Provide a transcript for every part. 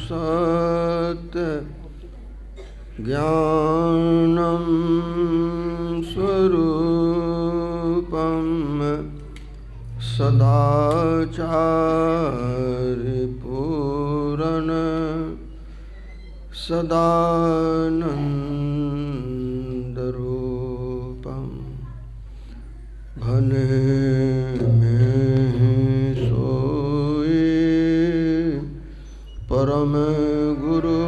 सत्य ज्ञानं स्वरूपं सदाचार्यपूरण सदानंदरूपं भने में सोए परम गुरु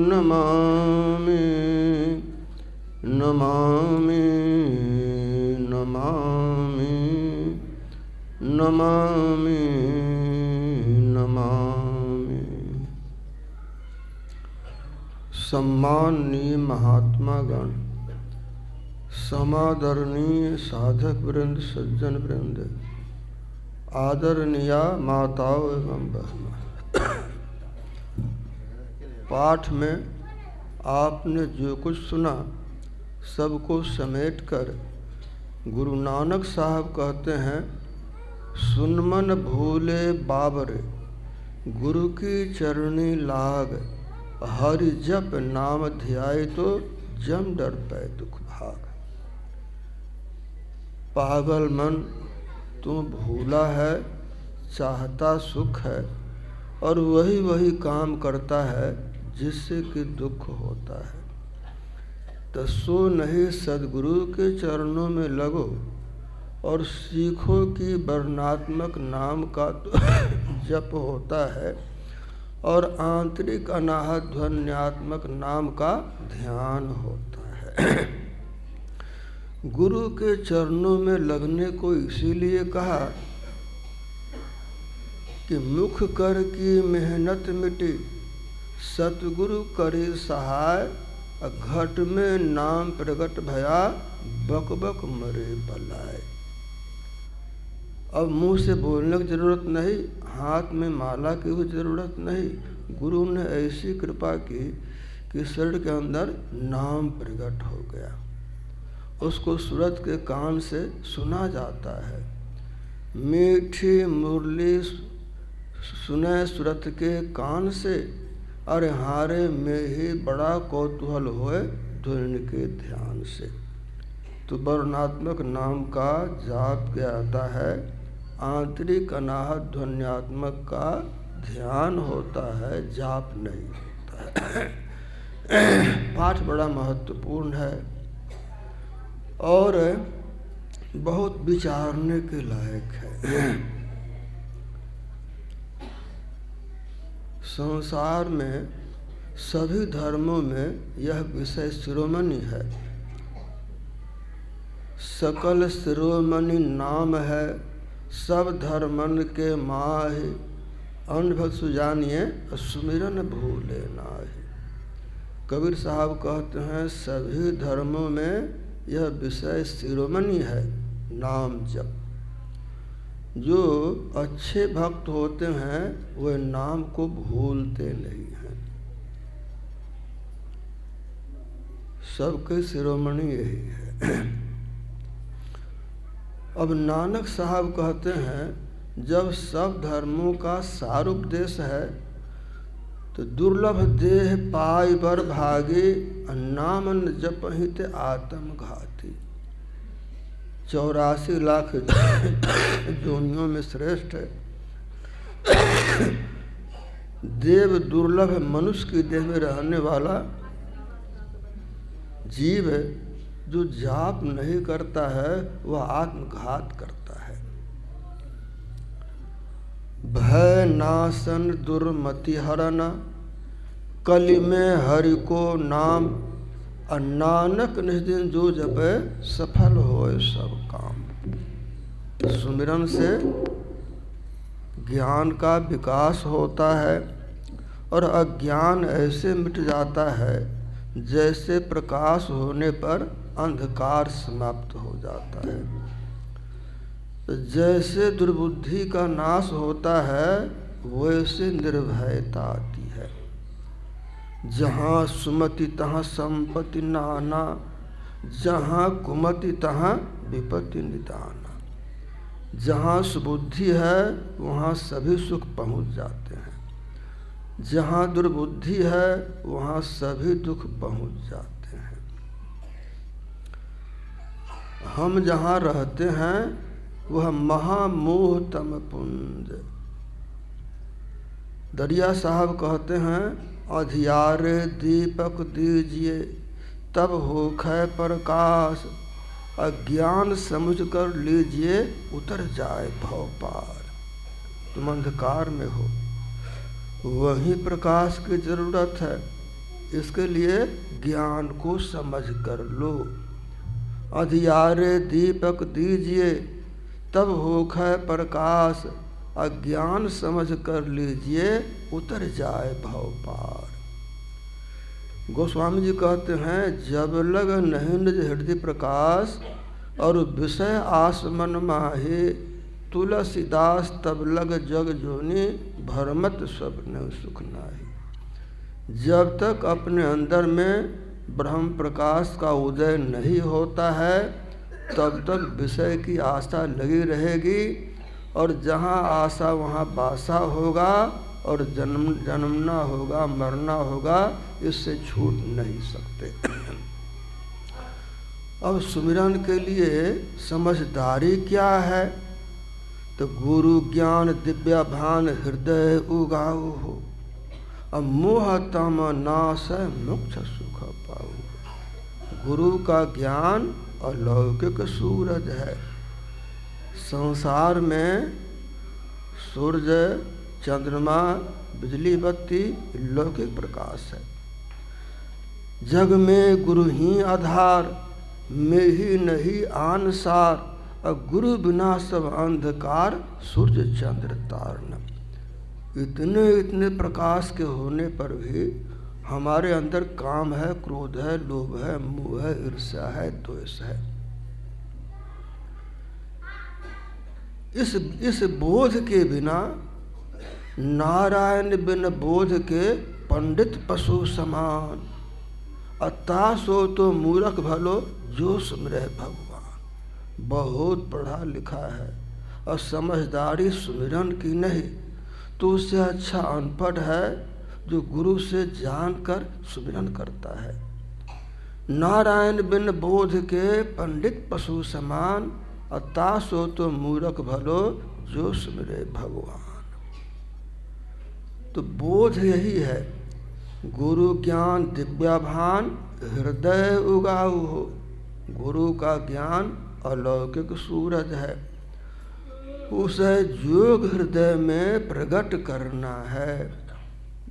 नमामि नमामि नमामि नमामि नमामि। सम्माननीय महात्मागण, समादरणीय साधक वृंद, सज्जन वृंद, आदरणीय माताओं एवं बहनों, पाठ में आपने जो कुछ सुना सबको समेटकर गुरु नानक साहब कहते हैं, सुन मन भूले बाबरे गुरु की चरणी लाग, हरि जप नाम ध्याय तो जम डर पै दुख भाग। पागल मन तू भूला है, चाहता सुख है और वही वही काम करता है जिससे कि दुख होता है। तो सो नहीं सद्गुरु के चरणों में लगो और सीखो कि वर्णात्मक नाम का तो जप होता है और आंतरिक अनाहत ध्वन्यात्मक नाम का ध्यान होता है। गुरु के चरणों में लगने को इसीलिए कहा कि मुख कर की मेहनत मिटी, सतगुरु करे सहाय, घट में नाम प्रगट भया, बक बक मरे बलाए। अब मुंह से बोलने की जरूरत नहीं, हाथ में माला की भी जरूरत नहीं। गुरु ने ऐसी कृपा की कि शरीर के अंदर नाम प्रगट हो गया, उसको सूरत के कान से सुना जाता है। मीठी मुरली सुने सूरत के कान से, अरे हारे में ही बड़ा कौतूहल होए ध्वनि के ध्यान से। तो वर्णात्मक नाम का जाप क्या आता है, आंतरिक अनाहत ध्वन्यात्मक का ध्यान होता है, जाप नहीं होता है। पाठ बड़ा महत्वपूर्ण है और बहुत विचारने के लायक है। संसार में सभी धर्मों में यह विषय शिरोमणि है। सकल शिरोमणि नाम है, सब धर्मन के माहि, अन्य भक्त सुजानिए सुमिरन भूले नाहि। कबीर साहब कहते हैं सभी धर्मों में यह विषय शिरोमणि है, नाम जप। जो अच्छे भक्त होते हैं वे नाम को भूलते नहीं हैं। सबके शिरोमणि यही है। अब नानक साहब कहते हैं जब सब धर्मों का सार उपदेश है तो दुर्लभ देह पाई बर भागे, नामन जपहित आत्मघाती। 84 लाख जोनियों में श्रेष्ठ है। देव दुर्लभ मनुष्य की देह में रहने वाला जीव है, जो जाप नहीं करता है वह आत्मघात करता है। भय नाशन दुर्मति हरन, कलि में हरि को नाम, नानक निस्दिन जो जपे सफल होए सब काम। सुमिरन से ज्ञान का विकास होता है और अज्ञान ऐसे मिट जाता है जैसे प्रकाश होने पर अंधकार समाप्त हो जाता है। तो जैसे दुर्बुद्धि का नाश होता है वैसे निर्भयता आती है। जहाँ सुमति तहाँ संपत्ति नाना, जहाँ कुमति तहाँ विपत्ति निदाना। जहाँ सुबुद्धि है वहाँ सभी सुख पहुँच जाते हैं। जहाँ दुर्बुद्धि है वहाँ सभी दुख पहुँच जाते हैं। हम जहाँ रहते हैं वह महामोहतम पुंज। दरिया साहब कहते हैं, अधियारे दीपक दीजिए तब होखे प्रकाश, अज्ञान समझ कर लीजिए उतर जाए भव पार। तुम अंधकार में हो, वहीं प्रकाश की जरूरत है, इसके लिए ज्ञान को समझ कर लो। अधियारे दीपक दीजिए तब होखे प्रकाश, अज्ञान समझ कर लीजिए उतर जाए भव पार। गोस्वामी जी कहते हैं, जब लग नहीं निज हृदय प्रकाश, और विषय आस मन माहे, तुलसीदास तब लग जग जोनी, भरमत स्वप्न सुख नाहि। जब तक अपने अंदर में ब्रह्म प्रकाश का उदय नहीं होता है तब तक विषय की आशा लगी रहेगी, और जहाँ आशा वहाँ बासा होगा, और जन्मना होगा, मरना होगा, इससे छूट नहीं सकते। अब सुमिरन के लिए समझदारी क्या है? तो गुरु ज्ञान दिव्य भान हृदय उगाऊ हो, अब मोह तम नाश मोक्ष सुख पाऊ। गुरु का ज्ञान अलौकिक सूरज है। संसार में सूर्य, चंद्रमा, बिजली बत्ती लौकिक प्रकाश है। जग में गुरु ही आधार, में ही नहीं आन सार, अब गुरु बिना सब अंधकार, सूर्य चंद्र तारन। इतने प्रकाश के होने पर भी हमारे अंदर काम है, क्रोध है, लोभ है, मोह है, ईर्ष्या है, द्वेष है। इस बोध के बिना, नारायण बिन बोध के पंडित पशु समान, अता सो तो मूर्ख भलो जो सुमिरह भगवान। बहुत पढ़ा लिखा है और समझदारी सुमिरन की नहीं, तो उससे अच्छा अनपढ़ है जो गुरु से जानकर सुमिरन करता है। नारायण बिन बोध के पंडित पशु समान, अता सो तो मूर्ख भलो जो सुमिरे भगवान। तो बोध यही है, गुरु ज्ञान दिव्या भान हृदय उगाऊ हो। गुरु का ज्ञान अलौकिक सूरज है, उसे योग हृदय में प्रकट करना है।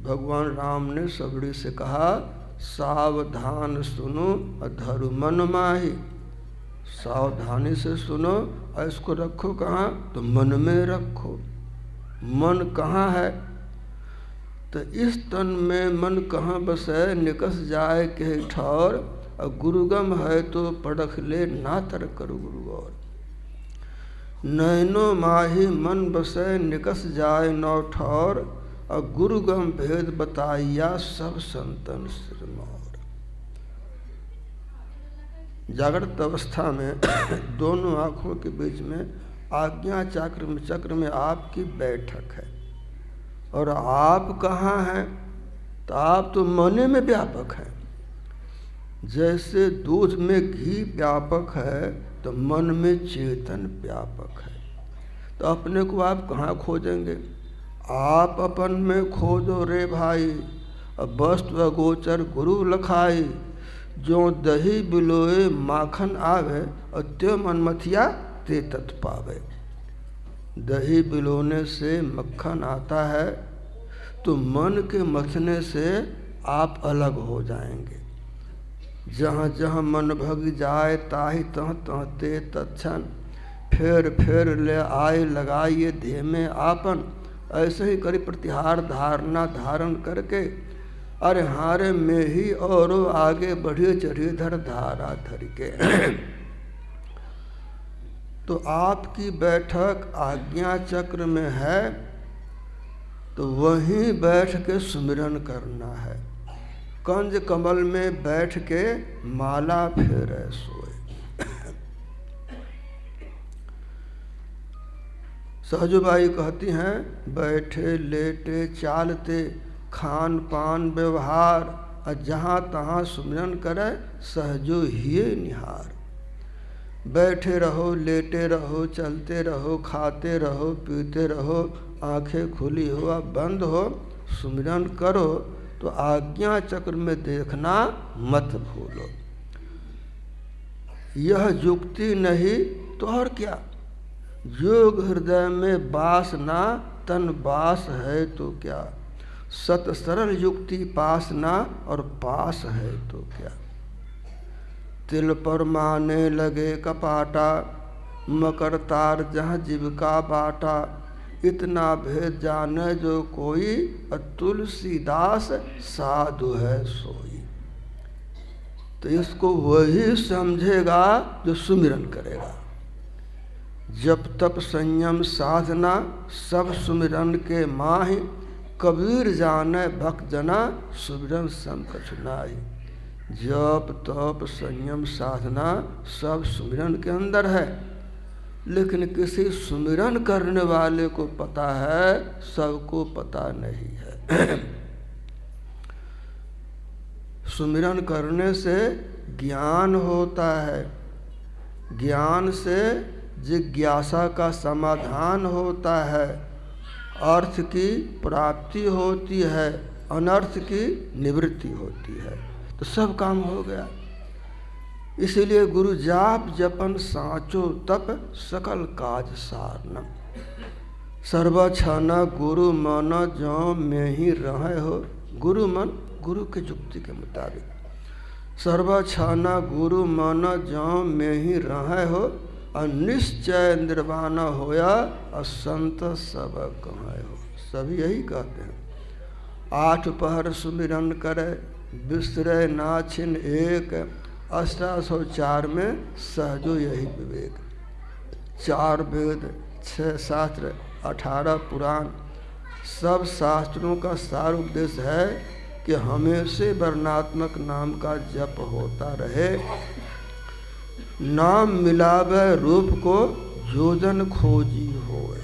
भगवान राम ने सबड़ी से कहा, सावधान सुनो अधर्म मन माही। सावधानी से सुनो और इसको रखो कहाँ? तो मन में रखो। मन कहाँ है? तो इस तन में मन कहाँ बसे, निकस जाए के ठौर, और गुरुगम है तो पढ़ख ले ना तर करु गुरु और। नैनो माही मन बसे निकस जाए नौ ठौर, और गुरुगम भेद बताइया सब संतन सिरमौर। जागृत अवस्था में दोनों आँखों के बीच में आज्ञा चक्र में आपकी बैठक है, और आप कहाँ हैं? तो आप तो मने में व्यापक हैं। जैसे दूध में घी व्यापक है तो मन में चेतन व्यापक है। तो अपने को आप कहाँ खोजेंगे? आप अपन में खोजो रे भाई, अब वस्तु अगोचर गुरु लखाई। जो दही बिलोए माखन आवे, और त्यो मनमथिया ते तत् पावे। दही बिलोने से मक्खन आता है, तो मन के मथने से आप अलग हो जाएंगे। जहाँ जहाँ मन भग जाए ताहि तह तह ते तत्क्षण, फेर ले आए लगाइए देह में आपन। ऐसे ही करी प्रतिहार धारणा धारण करके, अरे हारे में ही और आगे बढ़िए चढ़िए धर धारा धर के। तो आपकी बैठक आज्ञा चक्र में है, तो वहीं बैठ के सुमिरन करना है। कंज कमल में बैठ के माला फेरे सोए। सहजोबाई कहती हैं, बैठे लेटे चालते खान पान व्यवहार, और जहाँ तहाँ सुमिरन करे सहजो हिये निहार। बैठे रहो, लेटे रहो, चलते रहो, खाते रहो, पीते रहो, आंखें खुली हो या बंद हो, सुमिरन करो तो आज्ञा चक्र में देखना मत भूलो। यह युक्ति नहीं तो और क्या, योग हृदय में वासना तन वास है तो क्या, सत सरल युक्ति पासना और पास है तो क्या। तिल पर माने लगे कपाटा, मकर तार जहाँ जीविका बाटा, इतना भेद जाने जो कोई, तुलसीदास साधु है सोई। तो इसको वही समझेगा जो सुमिरन करेगा। जप तप संयम साधना सब सुमिरन के माहि, कबीर जाने भक्त जना सुमिरन सम कछु नाहि। जप तप संयम साधना सब सुमिरन के अंदर है, लेकिन किसी सुमिरन करने वाले को पता है, सबको पता नहीं है। सुमिरन करने से ज्ञान होता है, ज्ञान से जिज्ञासा का समाधान होता है, अर्थ की प्राप्ति होती है, अनर्थ की निवृत्ति होती है, तो सब काम हो गया। इसीलिए गुरु जाप जपन साँचो तप, सकल काज सारनम। सर्वक्षण गुरु मन जो में ही रहे हो, गुरु मन गुरु के युक्ति के मुताबिक। सर्वक्षण गुरु मन जो में ही रहे हो, और निश्चय निर्वाण होया, और संत सब कमाए हो। सभी यही कहते हैं। 8 पहर सुमिरन करे, बिसरे ना छिन एक, 1804 में सहजो यही विवेक। 4 वेद, 6 शास्त्र, 18 पुराण, सब शास्त्रों का सार उपदेश है कि हमेशा वर्णात्मक नाम का जप होता रहे। नाम मिलावे रूप को, जोजन खोजी होए।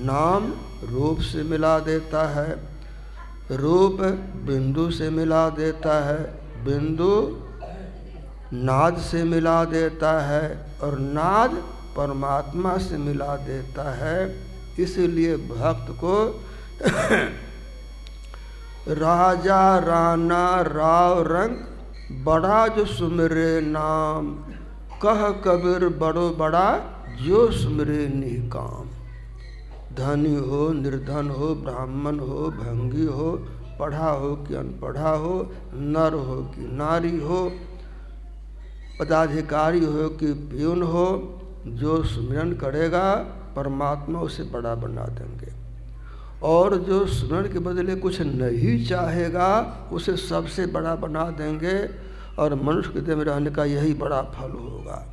नाम रूप से मिला देता है, रूप बिंदु से मिला देता है, बिंदु नाद से मिला देता है, और नाद परमात्मा से मिला देता है। इसलिए भक्त को राजा राना राव रंग, बड़ा जो सुमिरे नाम, कह कबीर बड़ो बड़ा जो सुमिरे निकाम। धनी हो निर्धन हो, ब्राह्मण हो भंगी हो, पढ़ा हो कि अनपढ़ा हो, नर हो कि नारी हो, पदाधिकारी हो कि प्यून हो, जो सुमिरन करेगा परमात्मा उसे बड़ा बना देंगे। और जो सुमिरन के बदले कुछ नहीं चाहेगा, उसे सबसे बड़ा बना देंगे, और मनुष्य के देह में रहने का यही बड़ा फल होगा।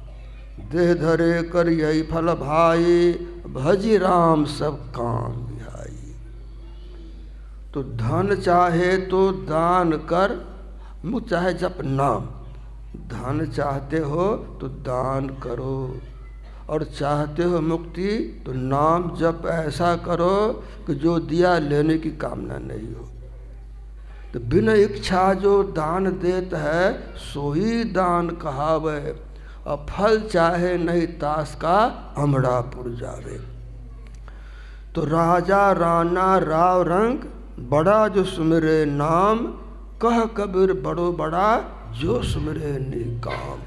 देह धरे कर यही फल भाई, भजी राम सब काम बिहाई। तो धन चाहे तो दान कर, मुक्त चाहे जप नाम। धन चाहते हो तो दान करो, और चाहते हो मुक्ति तो नाम जप ऐसा करो कि जो दिया लेने की कामना नहीं हो। तो बिना इच्छा जो दान देत है, सो ही दान कहावे, और फल चाहे नहीं तास का अमड़ापुर जावे। तो राजा राना राव रंग, बड़ा जो सुमिरे नाम, कह कबीर बड़ो बड़ा जो सुमिरे निकाम।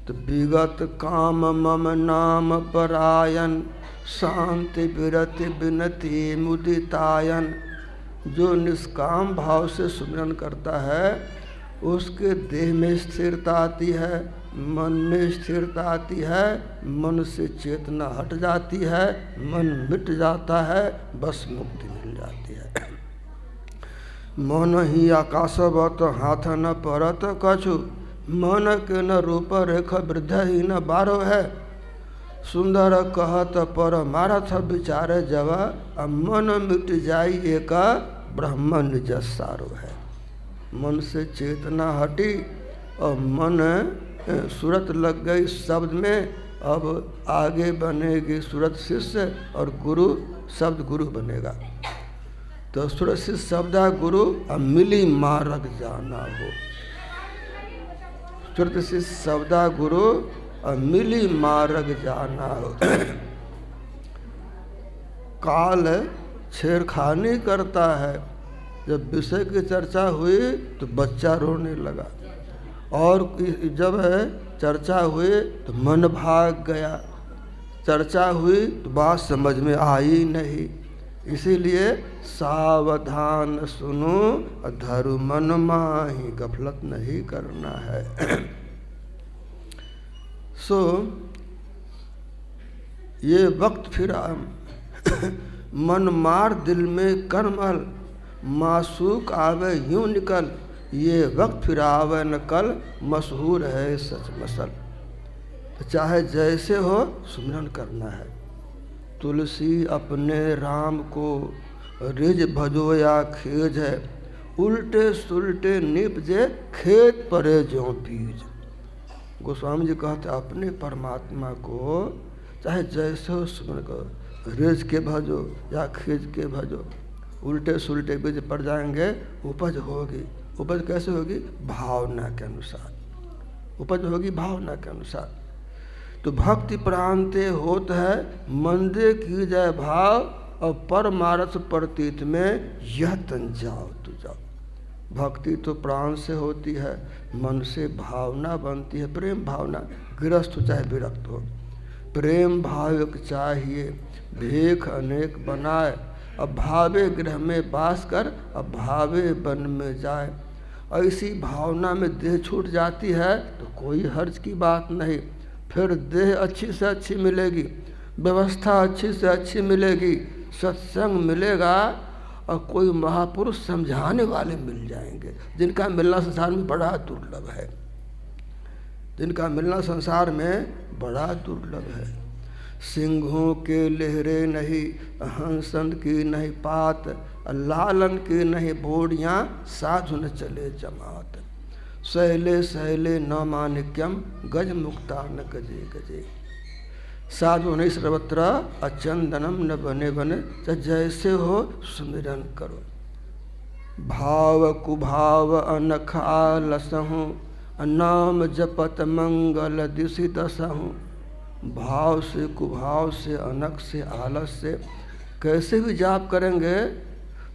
तो विगत काम मम नाम परायन, शांति विरति विनति मुदितायन। जो निष्काम भाव से सुमिरन करता है, उसके देह में स्थिरता आती है, मन में स्थिरता आती है, मन से चेतना हट जाती है, मन मिट जाता है, बस मुक्ति मिल जाती है। मन ही आकाशवत हाथ न परत कछु, मन के न रूप रेख वृद्ध ही न बारो है। सुंदर कहत पर मारथ विचारे जब, मन मिट जाई एक ब्रह्म निज सारो है। मन से चेतना हटी और मन सूरत लग गई शब्द में, अब आगे बनेगी सूरत शिष्य और गुरु शब्द गुरु बनेगा। तो सुरसित शब्दा गुरु मिली मार्ग जाना हो। सुरसित शब्दा गुरु मिली मार्ग जाना हो। काल छेड़खानी करता है। जब विषय की चर्चा हुई तो बच्चा रोने लगा, और जब चर्चा हुई तो मन भाग गया, चर्चा हुई तो बात समझ में आई नहीं। इसीलिए सावधान सुनो, धरु मन माही, गफलत नहीं करना है। सो ये वक्त फिर मन मार दिल में कर्मल, मासूक आवे यूं निकल, ये वक्त फिर आवे न कल, मशहूर है सच मसल। तो चाहे जैसे हो सुमिरन करना है। तुलसी अपने राम को रिज भजो या खेज है, उल्टे सुलटे निपजे खेत परे ज्यों बीज। गोस्वामी जी कहते अपने परमात्मा को चाहे जैसे हो सुमिरन करो, रिज के भजो या खेज के भजो, उल्टे सुलटे बीज पड़ जाएंगे, उपज होगी। उपज कैसे होगी? भावना के अनुसार उपज होगी, भावना के अनुसार। तो भक्ति प्रांते होत है, मंदे की जय भाव, और परमारथ प्रतीत में यह तन जाओ तू जाओ। भक्ति तो प्राण से होती है, मन से भावना बनती है, प्रेम भावना। गृहस्थ चाहे विरक्त हो, प्रेम भाव चाहिए, भेख अनेक बनाए, अब भावे गृह में बास कर, अब भावे वन में जाए। ऐसी भावना में देह छूट जाती है तो कोई हर्ज की बात नहीं। फिर देह अच्छी से अच्छी मिलेगी, व्यवस्था अच्छी से अच्छी मिलेगी, सत्संग मिलेगा, और कोई महापुरुष समझाने वाले मिल जाएंगे, जिनका मिलना संसार में बड़ा दुर्लभ है। जिनका मिलना संसार में बड़ा दुर्लभ है। सिंहों के लहरे नहीं, हंसन की नहीं पात, लालन की नहीं बोड़ियाँ, साधु न चले जमात। सहले सहले न मानिक्यम, गज मुक्ता न गजे गजे। साधु नहीं सर्वत्र अचंदनम न बने बने, जैसे हो सुमिरन करो। भाव कुभाव अनखा लसहूँ, नाम जपत मंगल दिशि दसहूँ। भाव से कुभाव से अनख से आलस से कैसे भी जाप करेंगे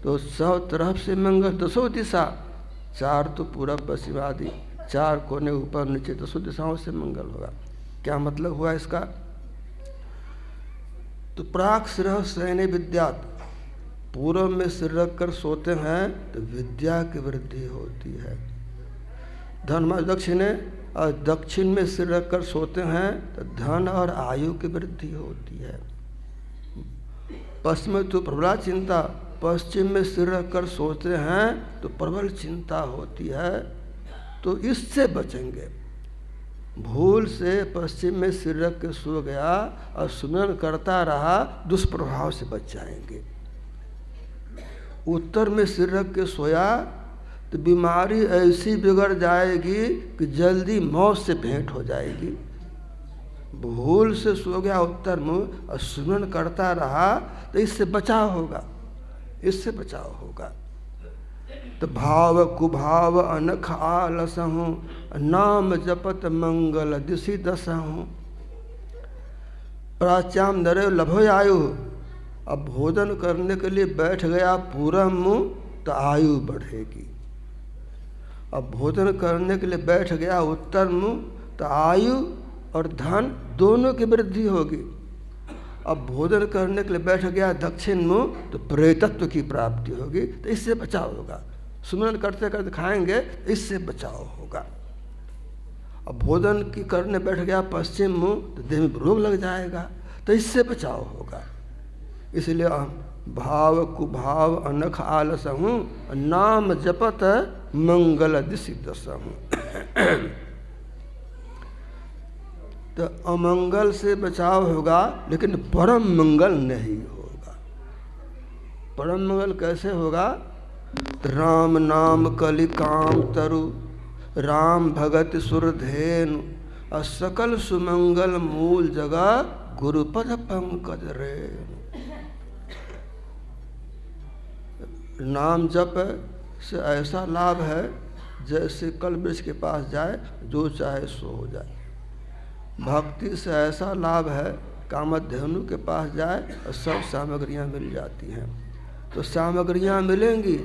तो सब तरफ से मंगल, दसों दिशा, चार तो पूरब पश्चिम आदि, चार कोने ऊपर नीचे, दसों दिशाओं से मंगल होगा। क्या मतलब हुआ इसका? तो प्राक सिरह शयने विद्यात, पूर्व में सिर रख कर सोते हैं तो विद्या की वृद्धि होती है। धर्म दक्षिणे, और दक्षिण में सिर रख कर सोते हैं तो धन और आयु की वृद्धि होती है। पश्चिम में तो प्रबला चिंता, पश्चिम में सिर रख कर सोते हैं तो प्रबल चिंता होती है। तो इससे बचेंगे। भूल से पश्चिम में सिर रख के सो गया और सुमिरन करता रहा, दुष्प्रभाव से बच जाएंगे। उत्तर में सिर रख के सोया तो बीमारी ऐसी बिगड़ जाएगी कि जल्दी मौत से भेंट हो जाएगी। भूल से सो गया उत्तर में और सुमिरन करता रहा तो इससे बचाव होगा, इससे बचाव होगा। तो भाव कुभाव अनख आलसहूँ, नाम जपत मंगल दिशि दसहूँ। प्राच्याम नरे लभो आयु, अब भोजन करने के लिए बैठ गया पूरब मुँह तो आयु बढ़ेगी। अब भोजन करने के लिए बैठ गया उत्तर मुँह तो आयु और धन दोनों की वृद्धि होगी। अब भोजन करने के लिए बैठ गया दक्षिण मुँह तो प्रेतत्व की प्राप्ति होगी। तो इससे बचाव होगा। सुमिरन करते करते खाएंगे, इससे बचाव होगा। अब भोजन की करने बैठ गया पश्चिम मुँह तो देह में रोग लग जाएगा, तो इससे बचाव होगा। इसलिए भाव कुभाव अनख आलसहूँ, नाम जपत मंगल दिशि दसहूँ। तो अमंगल से बचाव होगा, लेकिन परम मंगल नहीं होगा। परम मंगल कैसे होगा? राम नाम कलि काम तरु, राम भगत सुरधेनु, सकल सुमंगल मूल जगह, गुरुपद पंकज रेणु। नाम जप से ऐसा लाभ है जैसे कल वृक्ष के पास जाए जो चाहे सो हो जाए। भक्ति से ऐसा लाभ है कामधेनु के पास जाए और सब सामग्रियां मिल जाती हैं। तो सामग्रियां मिलेंगी,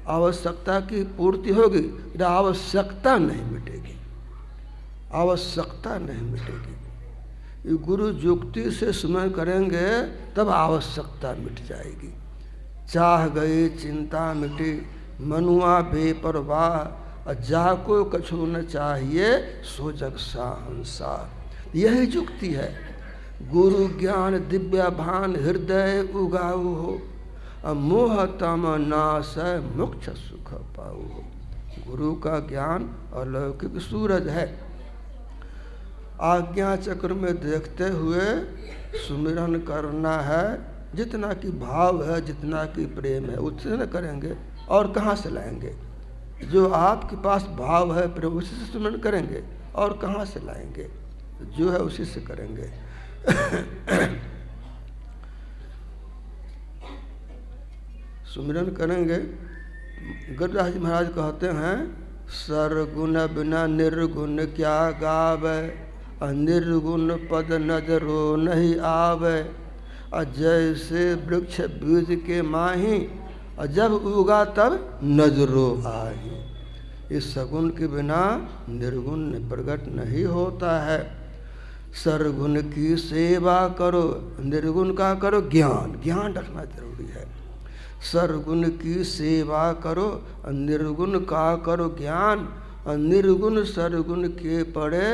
आवश्यकता की पूर्ति होगी, लेकिन आवश्यकता नहीं मिटेगी, आवश्यकता नहीं मिटेगी। ये गुरु युक्ति से सुमन करेंगे तब आवश्यकता मिट जाएगी। चाह गई चिंता मिटी, मनुआ बेपरवाह, जाको कछु न चाहिए सो जग साहंसा। यही युक्ति है। गुरु ज्ञान दिव्य भान हृदय उगाऊ हो, मोह तम नाश मोक्ष सुख पाऊ हो। गुरु का ज्ञान अलौकिक सूरज है। आज्ञा चक्र में देखते हुए सुमिरन करना है। जितना की भाव है, जितना की प्रेम है, उससे न करेंगे और कहाँ से लाएंगे। जो आपके पास भाव है प्रेम, उसी से सुमिरन करेंगे और कहाँ से लाएंगे। जो है उसी से करेंगे। सुमिरन करेंगे। गजराज जी महाराज कहते हैं, सरगुण बिना निर्गुण क्या गावे, निर्गुण पद नजरो नहीं आवे। जैसे वृक्ष बीज के माही, जब उगा तब नजरो आही। इस सगुण के बिना निर्गुण प्रकट नहीं होता है। सरगुण की सेवा करो, निर्गुण का करो ज्ञान, ज्ञान रखना जरूरी है। सरगुण की सेवा करो, निर्गुण का करो ज्ञान। निर्गुण सरगुण के पड़े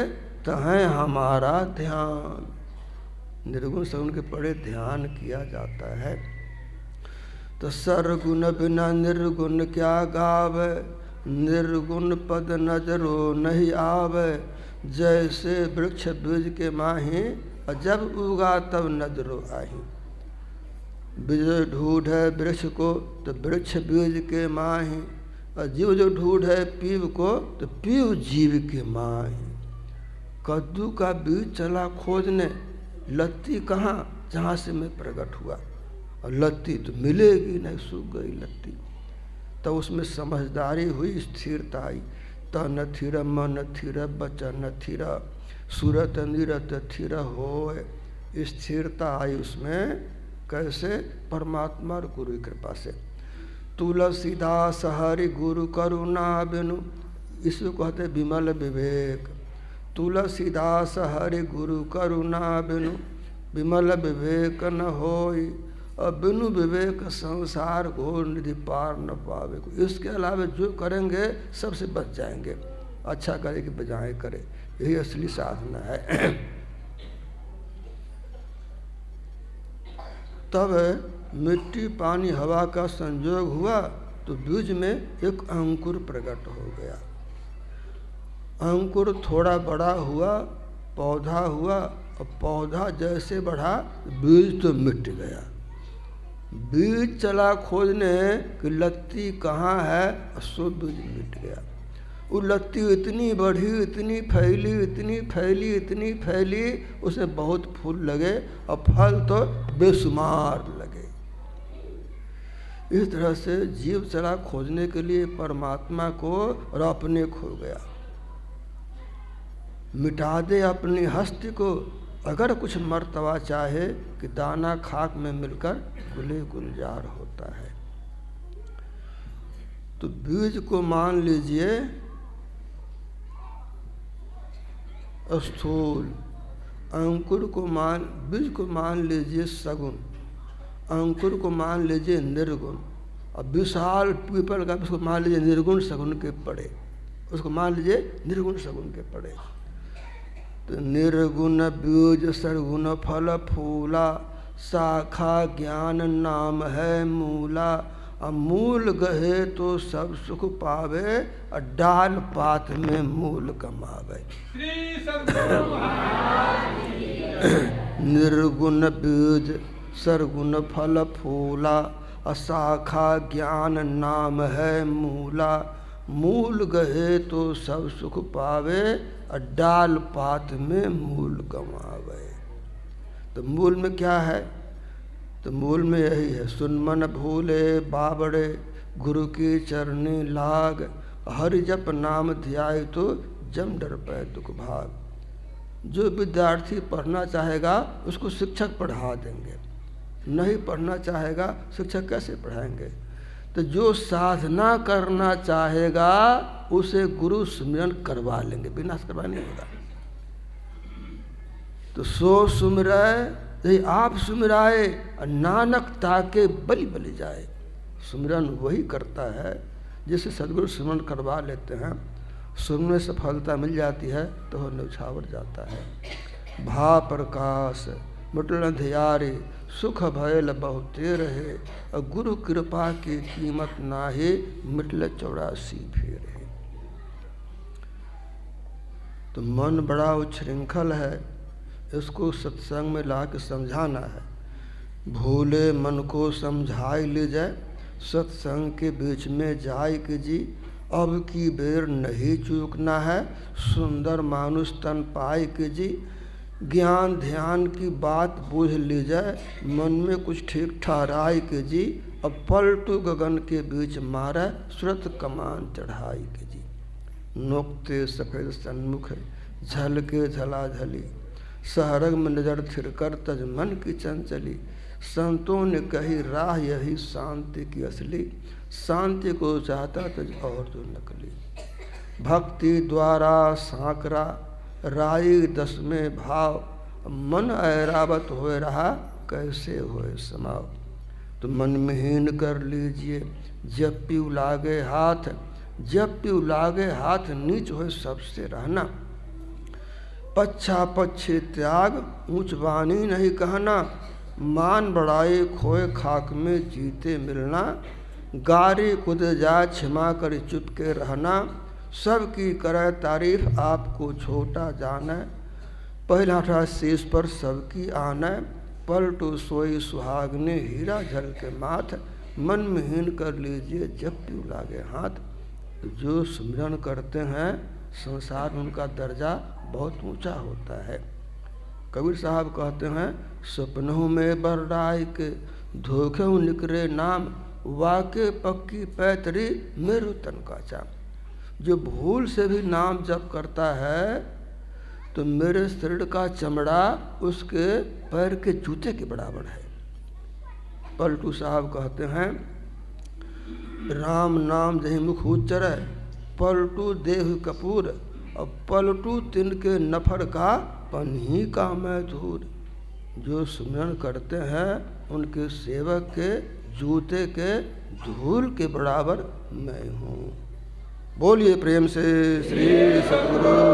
तहें हमारा ध्यान। निर्गुण सरगुण के पड़े ध्यान किया जाता है। तो सरगुण बिना निर्गुण क्या गावे, निर्गुण पद नजरो नहीं आवे। जैसे वृक्ष बीज के माही, जब उगा तब नजरो आही। बीज ढूंढे वृक्ष को तो वृक्ष बीज के माही, और जीव जो ढूंढे पीव को तो पीव जीव के माही। कद्दू का बीज चला खोजने, लत्ती कहाँ, जहाँ से मैं प्रकट हुआ, और लत्ती तो मिलेगी नहीं, सूख गई लत्ती। तो उसमें समझदारी हुई, स्थिरता आई। तन थिर मन थिर बचन थिर, सूरत निरत थिर होए। स्थिरता आई उसमें। कैसे? परमात्मा और गुरु की कृपा से। तुलसीदास हरि गुरु करुणा बिनु, इसको कहते विमल विवेक। तुलसीदास हरि गुरु करुणा बिनु, विमल विवेक न होई। और बिनु विवेक संसार घोर निधि पार न पावे। इसके अलावा जो करेंगे सबसे बच जाएंगे। अच्छा करे कि बजाय करे, यही असली साधना है। तब मिट्टी पानी हवा का संयोग हुआ तो बीज में एक अंकुर प्रकट हो गया। अंकुर थोड़ा बड़ा हुआ, पौधा हुआ, और पौधा जैसे बढ़ा बीज तो मिट गया। बीज चला खोजने कि लत्ती कहाँ है, सो बीज मिट गया। वो लत्ती इतनी बढ़ी, इतनी फैली, इतनी फैली, इतनी फैली, उसमें बहुत फूल लगे और फल तो बेशुमार लगे। इस तरह से जीव चला खोजने के लिए परमात्मा को और अपने खो गया। मिटा दे अपनी हस्ती को। अगर कुछ मर्तबा चाहे कि दाना खाक में मिलकर गुले गुलजार होता है। तो बीज को मान लीजिए स्थूल, अंकुर को बीज को मान लीजिए सगुण, अंकुर को मान लीजिए निर्गुण, और विशाल पीपल का उसको मान लीजिए निर्गुण सगुण के पड़े, उसको मान लीजिए निर्गुण सगुण के पड़े। तो निर्गुण बीज सरगुण फल फूला, शाखा ज्ञान नाम है मूला। मूल गहे तो सब सुख पावे, और डाल पात में मूल कमावे। निर्गुण बीज सरगुण फल फूला, शाखा ज्ञान नाम है मूला। मूल गहे तो सब सुख पावे, और डाल पात में मूल कमावे। तो मूल में क्या है? तो मूल में यही है, सुन मन भूले बाबड़े, गुरु के चरणे लाग, हरि जप नाम ध्याय तो जम डर पै दुख भाग। जो विद्यार्थी पढ़ना चाहेगा उसको शिक्षक पढ़ा देंगे, नहीं पढ़ना चाहेगा शिक्षक कैसे पढ़ाएंगे। तो जो साधना करना चाहेगा उसे गुरु सुमिरन करवा लेंगे, बिना करवा नहीं होगा। तो सो सुमिराए यही आप सुमिराए, नानक ताके बलि बलि जाए। सुमिरन वही करता है जिसे सदगुरु सुमिरन करवा लेते हैं, सुमिरन में सफलता मिल जाती है तो वह न्यौछावर जाता है। भा प्रकाश मिटल अंधियारे, सुख भयल बहुते रहे, और गुरु कृपा की कीमत नाहे, मिटल 84 फेरे। तो मन बड़ा उच्छृंखल है, इसको सत्संग में ला के समझाना है। भोले मन को समझाई ले जाए, सत्संग के बीच में जाए कि जी अब की बेर नहीं चूकना है, सुंदर मानुष तन पाए कि जी ज्ञान ध्यान की बात बूझ ली जाए, मन में कुछ ठीक ठहराए कि जी अब पलटू गगन के बीच मारे, सुरत कमान चढ़ाई कि जी। नोकते सफ़ेद सन्मुख झलके झलाझली, सहरग में नजर थिरकर तज मन की चंचली, संतों ने कही राह यही शांति की असली, शांति को चाहता तज और जो नकली। भक्ति द्वारा सांकरा राई 10 में भाव, मन ऐरावत होए रहा कैसे होए समाव। तो मन में हीन कर लीजिए जब पीऊ लागे हाथ, जब पीऊ लागे हाथ नीच होए सबसे रहना। पच्छा पच्छे त्याग ऊंच वाणी नहीं कहना, मान बढ़ाए खोए खाक में जीते मिलना। गारी कुद जा क्षमा कर चुप के रहना, सबकी करे तारीफ आपको छोटा जाने। पहला हाथ शीश पर सबकी आने, पलटू सोई सुहागने हीरा झल के माथ। मन में हीन कर लीजिए जब पीऊ लागे हाथ। जो सुमिरन करते हैं संसार में उनका दर्जा बहुत ऊंचा होता है। कबीर साहब कहते हैं सपनों में बर्राय के धोखे निकरे नाम, वाके पक्की पैतरी मेरु तन का चाम। जो भूल से भी नाम जप करता है तो मेरे शरीर का चमड़ा उसके पैर के जूते के बराबर है। पलटू साहब कहते हैं राम नाम जही मुख उच्चर, पलटू देह कपूर, और पलटू तिनके नफर का पन्ही का मैं धूर। जो सुमिरन करते हैं उनके सेवक के जूते के धूल के बराबर मैं हूँ। बोलिए प्रेम से श्री सद्गुरु